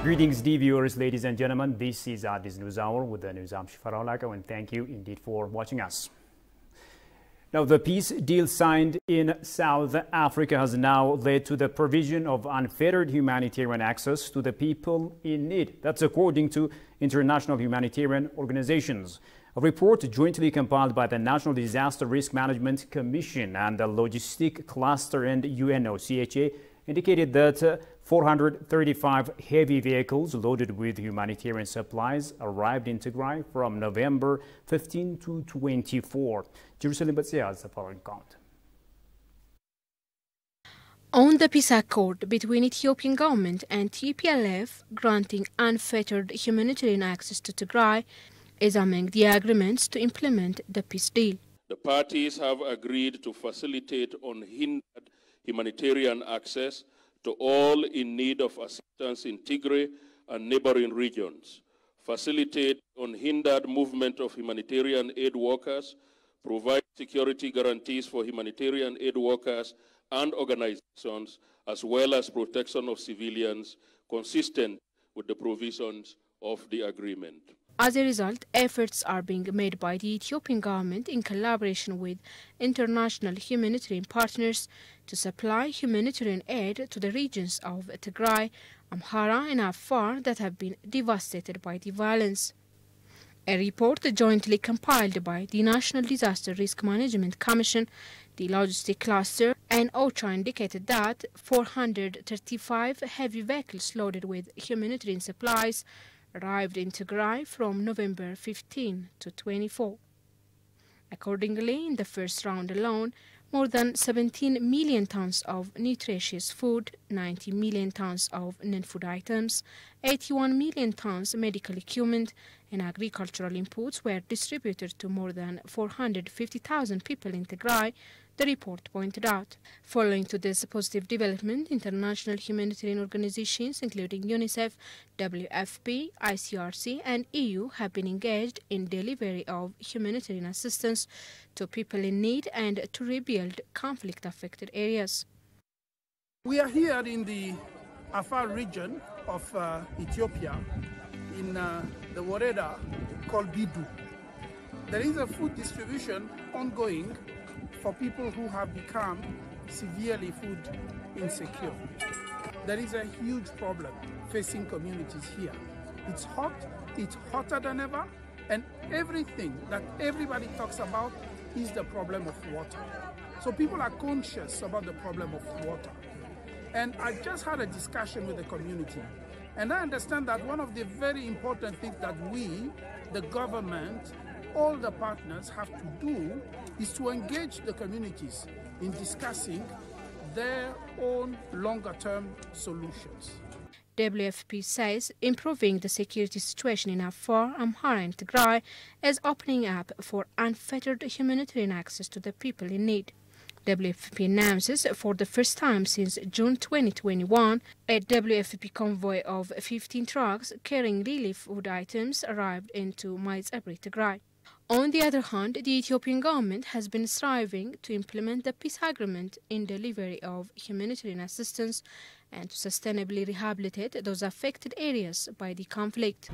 Greetings, dear viewers, ladies and gentlemen. This is Addis News Hour with the news. I'm Shifar Olako, and thank you indeed for watching us. Now, the peace deal signed in South Africa has now led to the provision of unfettered humanitarian access to the people in need. That's according to international humanitarian organizations. A report jointly compiled by the National Disaster Risk Management Commission and the Logistic Cluster and UNOCHA indicated that 435 heavy vehicles loaded with humanitarian supplies arrived in Tigray from November 15 to 24. Jerusalem Batzia has the following count. On the peace accord between Ethiopian government and TPLF granting unfettered humanitarian access to Tigray is among the agreements to implement the peace deal. The parties have agreed to facilitate unhindered humanitarian access to all in need of assistance in Tigray and neighboring regions, facilitate unhindered movement of humanitarian aid workers, provide security guarantees for humanitarian aid workers and organizations, as well as protection of civilians consistent with the provisions of the agreement. As a result, efforts are being made by the Ethiopian government in collaboration with international humanitarian partners to supply humanitarian aid to the regions of Tigray, Amhara and Afar that have been devastated by the violence. A report jointly compiled by the National Disaster Risk Management Commission, the Logistic Cluster and OCHA indicated that 435 heavy vehicles loaded with humanitarian supplies arrived in Tigray from November 15 to 24. Accordingly, in the first round alone, more than 17 million tons of nutritious food, 90 million tons of non-food items, 81 million tons medical equipment, and agricultural inputs were distributed to more than 450,000 people in Tigray, the report pointed out. Following to this positive development, international humanitarian organizations including UNICEF, WFP, ICRC and EU have been engaged in delivery of humanitarian assistance to people in need and to rebuild conflict-affected areas. We are here in the Afar region of Ethiopia, in the Woreda called Bidu. There is a food distribution ongoing for people who have become severely food insecure. There is a huge problem facing communities here. It's hot, it's hotter than ever, and everything that everybody talks about is the problem of water. So people are conscious about the problem of water. And I just had a discussion with the community, and I understand that one of the very important things that we, the government, all the partners have to do is to engage the communities in discussing their own longer-term solutions. WFP says improving the security situation in Afar, Amhara and Tigray is opening up for unfettered humanitarian access to the people in need. WFP announces for the first time since June 2021, a WFP convoy of 15 trucks carrying relief food items arrived into Maizabri, Tigray. On the other hand, the Ethiopian government has been striving to implement the peace agreement in delivery of humanitarian assistance and to sustainably rehabilitate those affected areas by the conflict.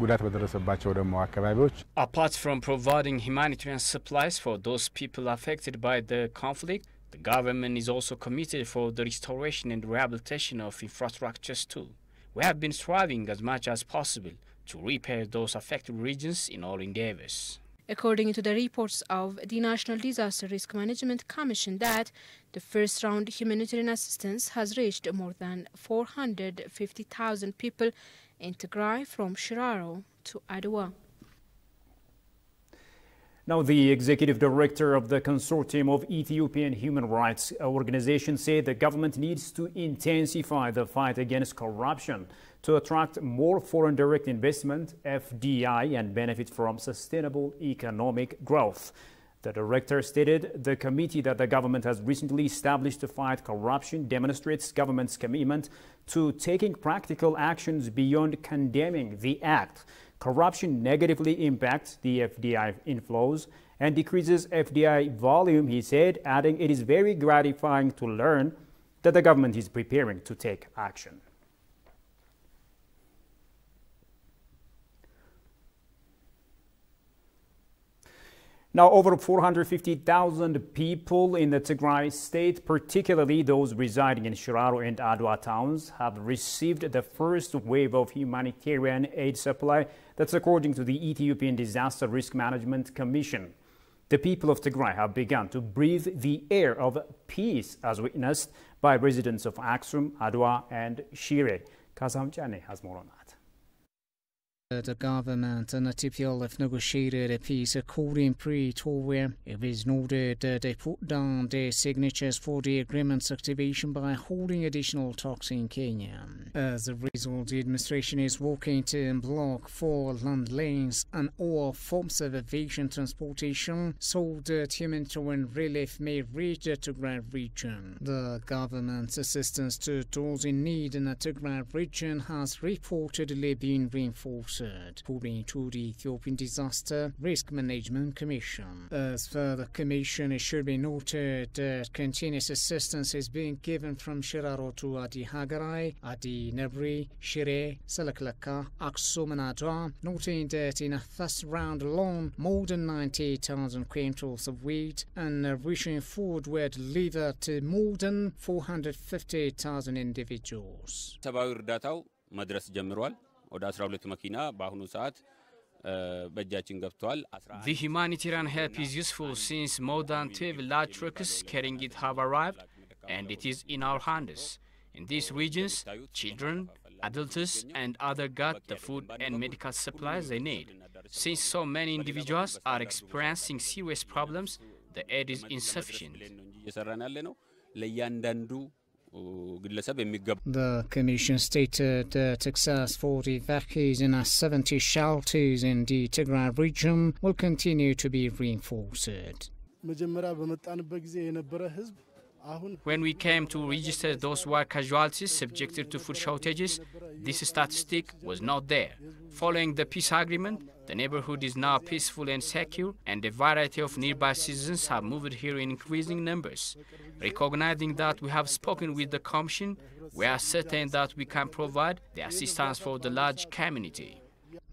Apart from providing humanitarian supplies for those people affected by the conflict, the government is also committed for the restoration and rehabilitation of infrastructures too. We have been striving as much as possible to repair those affected regions in all endeavors. According to the reports of the National Disaster Risk Management Commission, that the first round humanitarian assistance has reached more than 450,000 people in Tigray from Shiraro to Adwa. Now, the executive director of the Consortium of Ethiopian Human Rights Organizations said the government needs to intensify the fight against corruption to attract more foreign direct investment, FDI, and benefit from sustainable economic growth. The director stated the committee that the government has recently established to fight corruption demonstrates government's commitment to taking practical actions beyond condemning the act. Corruption negatively impacts the FDI inflows and decreases FDI volume, he said, adding it is very gratifying to learn that the government is preparing to take action. Now, over 450,000 people in the Tigray state, particularly those residing in Shiraro and Adwa towns, have received the first wave of humanitarian aid supply. That's according to the Ethiopian Disaster Risk Management Commission. The people of Tigray have begun to breathe the air of peace, as witnessed by residents of Aksum, Adwa, and Shire. Kazam Chane has more on that. The government and the TPLF negotiated a peace accord in Pretoria. It is noted that they put down their signatures for the agreement's activation by holding additional talks in Kenya. As a result, the administration is working to block 4 land lanes and all forms of aviation transportation so that humanitarian relief may reach the Tigray region. The government's assistance to those in need in the Tigray region has reportedly been reinforced, according to the Ethiopian Disaster Risk Management Commission. As for the commission, it should be noted that continuous assistance is being given from Shiraro to Adi Hagarai, Adi Nebri, Shire, Salaklaka, Aksum and Adwa, noting that in a first round alone, more than 98,000 quintals of wheat and nourishing food were delivered to more than 450,000 individuals. The humanitarian help is useful since more than 12 large trucks carrying it have arrived, and it is in our hands. In these regions, children, adults, and others got the food and medical supplies they need. Since so many individuals are experiencing serious problems, the aid is insufficient. The Commission stated that access for the evacuees in 70 shelters in the Tigray region will continue to be reinforced. When we came to register those who were casualties subjected to food shortages, this statistic was not there. Following the peace agreement, the neighborhood is now peaceful and secure, and a variety of nearby citizens have moved here in increasing numbers. Recognizing that we have spoken with the Commission, we are certain that we can provide the assistance for the large community.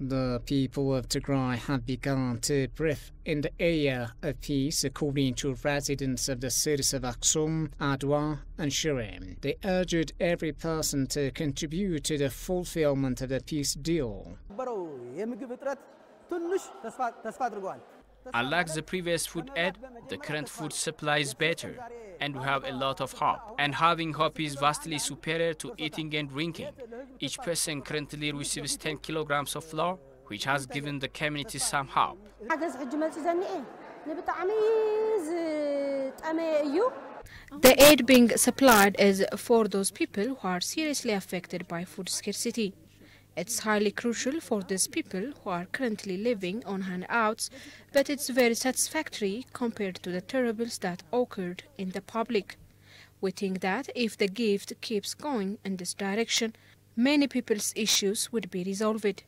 The people of Tigray have begun to breathe in the air of peace, according to residents of the cities of Aksum, Adwa, and Shire. They urged every person to contribute to the fulfillment of the peace deal. Unlike the previous food aid, the current food supply is better, and we have a lot of hope. And having hope is vastly superior to eating and drinking. Each person currently receives 10 kilograms of flour, which has given the community some hope. The aid being supplied is for those people who are seriously affected by food scarcity. It's highly crucial for these people who are currently living on handouts, but it's very satisfactory compared to the terribles that occurred in the public. We think that if the gift keeps going in this direction, many people's issues would be resolved.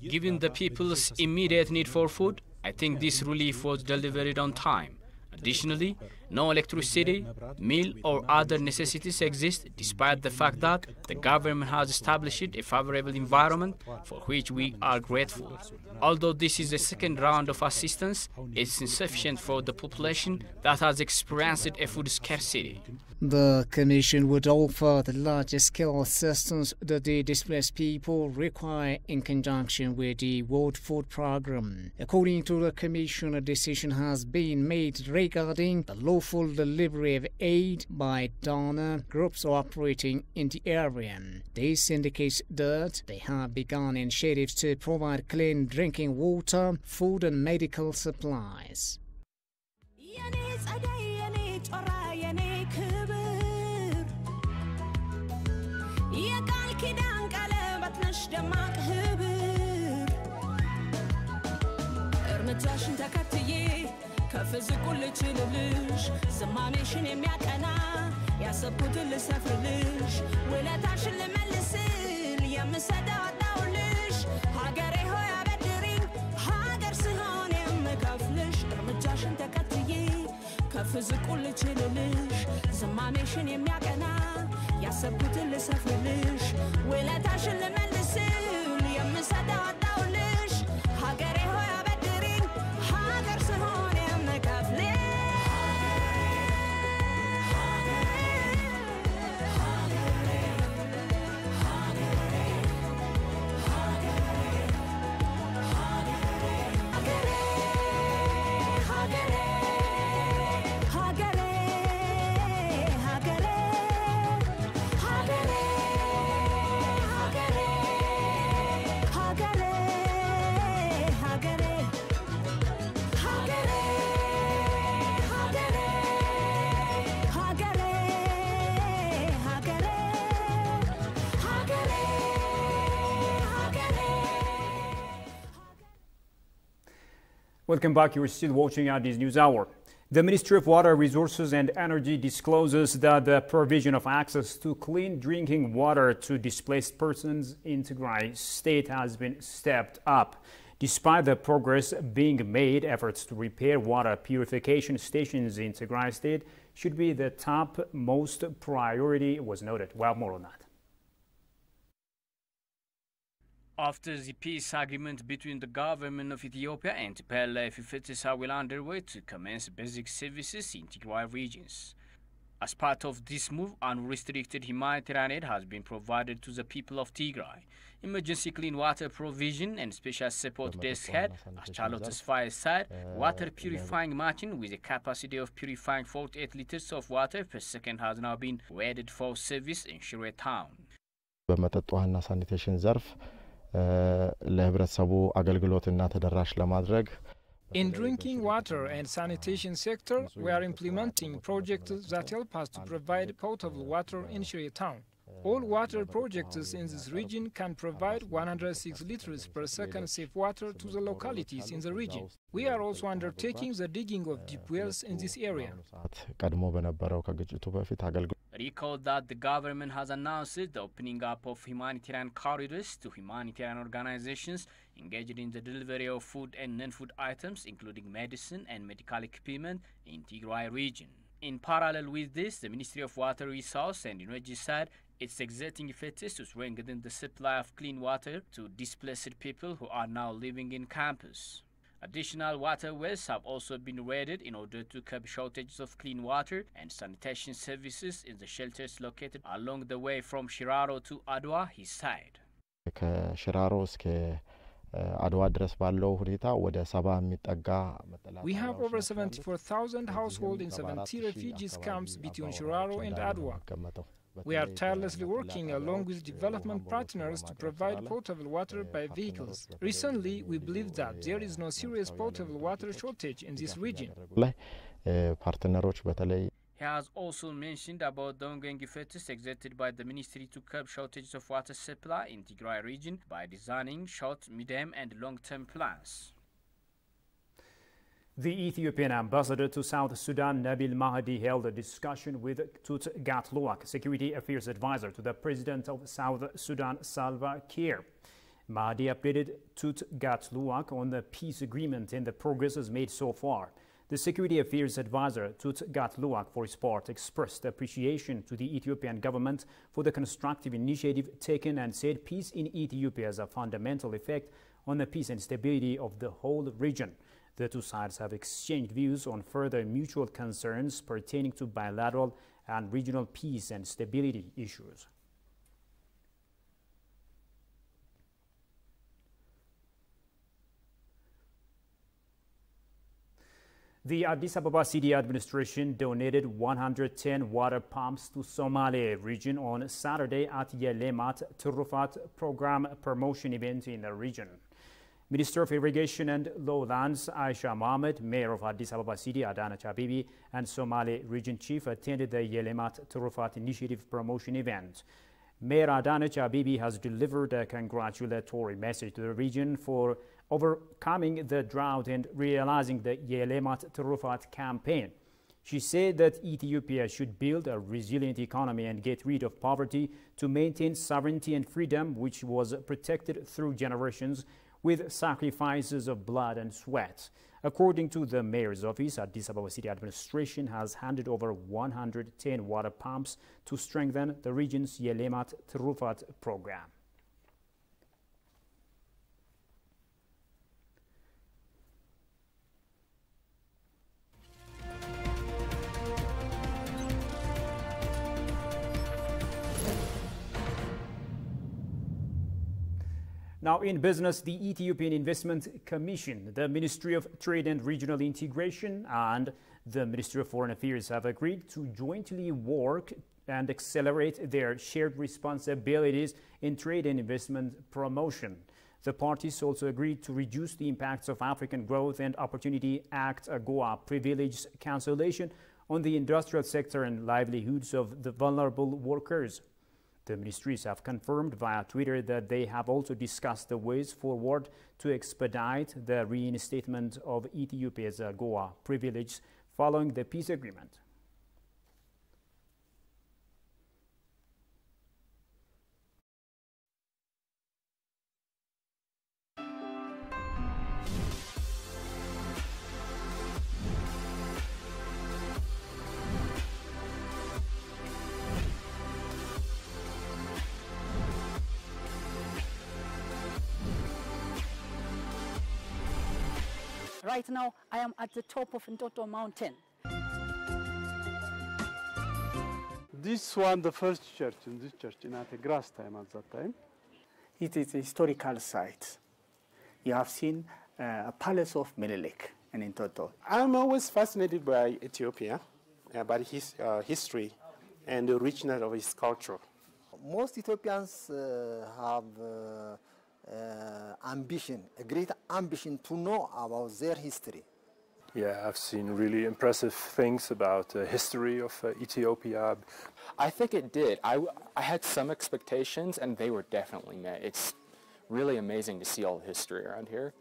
Given the people's immediate need for food, I think this relief was delivered on time. Additionally, no electricity, meal or other necessities exist, despite the fact that the government has established a favorable environment for which we are grateful. Although this is the second round of assistance, it's insufficient for the population that has experienced a food scarcity. The Commission would offer the largest scale assistance that the displaced people require in conjunction with the World Food Programme. According to the Commission, a decision has been made regarding the lawful delivery of aid by donor groups operating in the area. This indicates that they have begun initiatives to provide clean drinking water, food and medical supplies. Welcome back. You're still watching Addis News Hour. The Ministry of Water Resources and Energy discloses that the provision of access to clean drinking water to displaced persons in Tigray state has been stepped up. Despite the progress being made, efforts to repair water purification stations in Tigray state should be the topmost priority, was noted. Well, more on that. After the peace agreement between the government of Ethiopia and TPLF, efforts are well underway to commence basic services in Tigray regions. As part of this move, unrestricted humanitarian aid has been provided to the people of Tigray. Emergency clean water provision and special support desk head, Aschaalo Tesfaye said, water purifying machine with a capacity of purifying 48 liters of water per second has now been readied for service in Shire town. በመጠጥ ውሃና ሳኒቴሽን ዘርፍ ለህብረተሰቡ አገልግሎትና ተደራሽ ለማድረግ In drinking water and sanitation sector, we are implementing projects that help us to provide potable water in Shire town. All water projects in this region can provide 106 liters per second safe water to the localities in the region. We are also undertaking the digging of deep wells in this area. Recall that the government has announced the opening up of humanitarian corridors to humanitarian organizations engaged in the delivery of food and non-food items, including medicine and medical equipment in Tigray region. In parallel with this, the Ministry of Water Resources and Energy said it's exerting efforts to strengthen the supply of clean water to displaced people who are now living in campus. Additional water wells have also been readied in order to curb shortages of clean water and sanitation services in the shelters located along the way from Shiraro to Adwa, he said. We have over 74,000 households in 70 refugees camps between Shiraro and Adwa. We are tirelessly working along with development partners to provide potable water by vehicles. Recently, we believe that there is no serious potable water shortage in this region. He has also mentioned about the ongoing efforts exerted by the ministry to curb shortages of water supply in Tigray region by designing short, medium and long-term plans. The Ethiopian ambassador to South Sudan, Nabil Mahdi, held a discussion with Tut Gatluak, Security Affairs Advisor to the President of South Sudan, Salva Kiir. Mahdi updated Tut Gatluak on the peace agreement and the progress made so far. The Security Affairs Advisor, Tut Gatluak, for his part, expressed appreciation to the Ethiopian government for the constructive initiative taken and said peace in Ethiopia has a fundamental effect on the peace and stability of the whole region. The two sides have exchanged views on further mutual concerns pertaining to bilateral and regional peace and stability issues. The Addis Ababa City Administration donated 110 water pumps to Somali region on Saturday at Yelemat Turufat program promotion event in the region. Minister of Irrigation and Lowlands Aisha Mohammed, Mayor of Addis Ababa City Adanech Abibi, and Somali Region Chief attended the Yelemat Turufat Initiative promotion event. Mayor Adanech Abibi has delivered a congratulatory message to the region for overcoming the drought and realizing the Yelemat Turufat campaign. She said that Ethiopia should build a resilient economy and get rid of poverty to maintain sovereignty and freedom, which was protected through generations with sacrifices of blood and sweat. According to the mayor's office, Addis Ababa City Administration has handed over 110 water pumps to strengthen the region's Yelemat Turufat program. Now, in business, the Ethiopian Investment Commission, the Ministry of Trade and Regional Integration, and the Ministry of Foreign Affairs have agreed to jointly work and accelerate their shared responsibilities in trade and investment promotion. The parties also agreed to reduce the impacts of African Growth and Opportunity Act AGOA privilege cancellation on the industrial sector and livelihoods of the vulnerable workers. The ministries have confirmed via Twitter that they have also discussed the ways forward to expedite the reinstatement of Ethiopia's AGOA privilege following the peace agreement. Right now, I am at the top of Ntoto Mountain. This one, the first church in this church, in at grass time at that time. It is a historical site. You have seen a palace of Menelik in Ntoto. I'm always fascinated by Ethiopia, by his history and the richness of his culture. Most Ethiopians have ambition, a great ambition to know about their history. Yeah, I've seen really impressive things about the history of Ethiopia. I think it did. I had some expectations, and they were definitely met. It's really amazing to see all the history around here.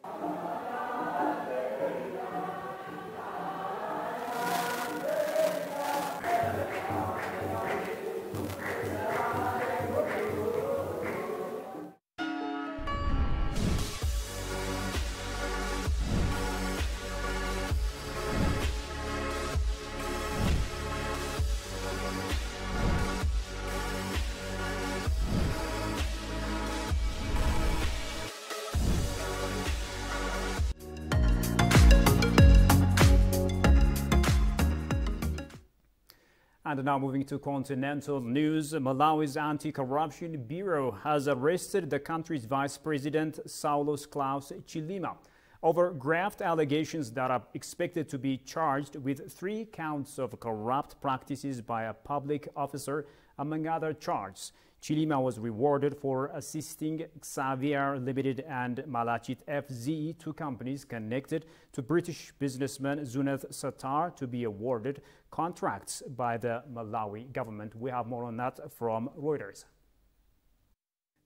And now moving to continental news, Malawi's Anti-Corruption Bureau has arrested the country's Vice President Saulos Klaus Chilima over graft allegations that are expected to be charged with 3 counts of corrupt practices by a public officer, among other charges. Chilima was rewarded for assisting Xavier Limited and Malachit FZ, 2 companies connected to British businessman Zuneth Sattar, to be awarded contracts by the Malawi government. We have more on that from Reuters.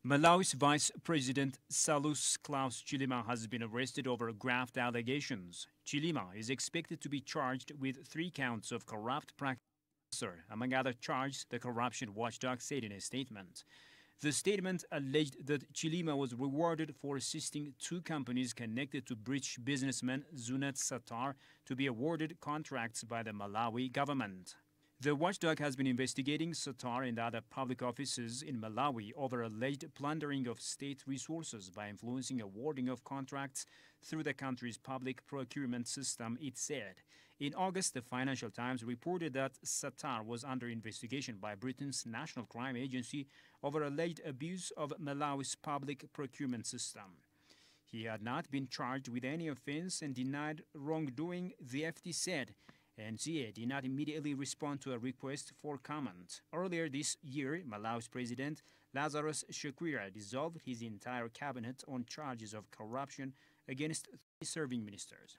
Malawi's Vice President Saulos Klaus Chilima has been arrested over graft allegations. Chilima is expected to be charged with 3 counts of corrupt practice. Among other charges, the corruption watchdog said in a statement. The statement alleged that Chilima was rewarded for assisting 2 companies connected to British businessman Zuneth Sattar to be awarded contracts by the Malawi government. The watchdog has been investigating Sattar and other public offices in Malawi over alleged plundering of state resources by influencing awarding of contracts through the country's public procurement system, it said. In August, the Financial Times reported that Sattar was under investigation by Britain's National Crime Agency over alleged abuse of Malawi's public procurement system. He had not been charged with any offense and denied wrongdoing, the FT said. NCA did not immediately respond to a request for comment. Earlier this year, Malawi's President Lazarus Chakwera dissolved his entire cabinet on charges of corruption against 3 serving ministers.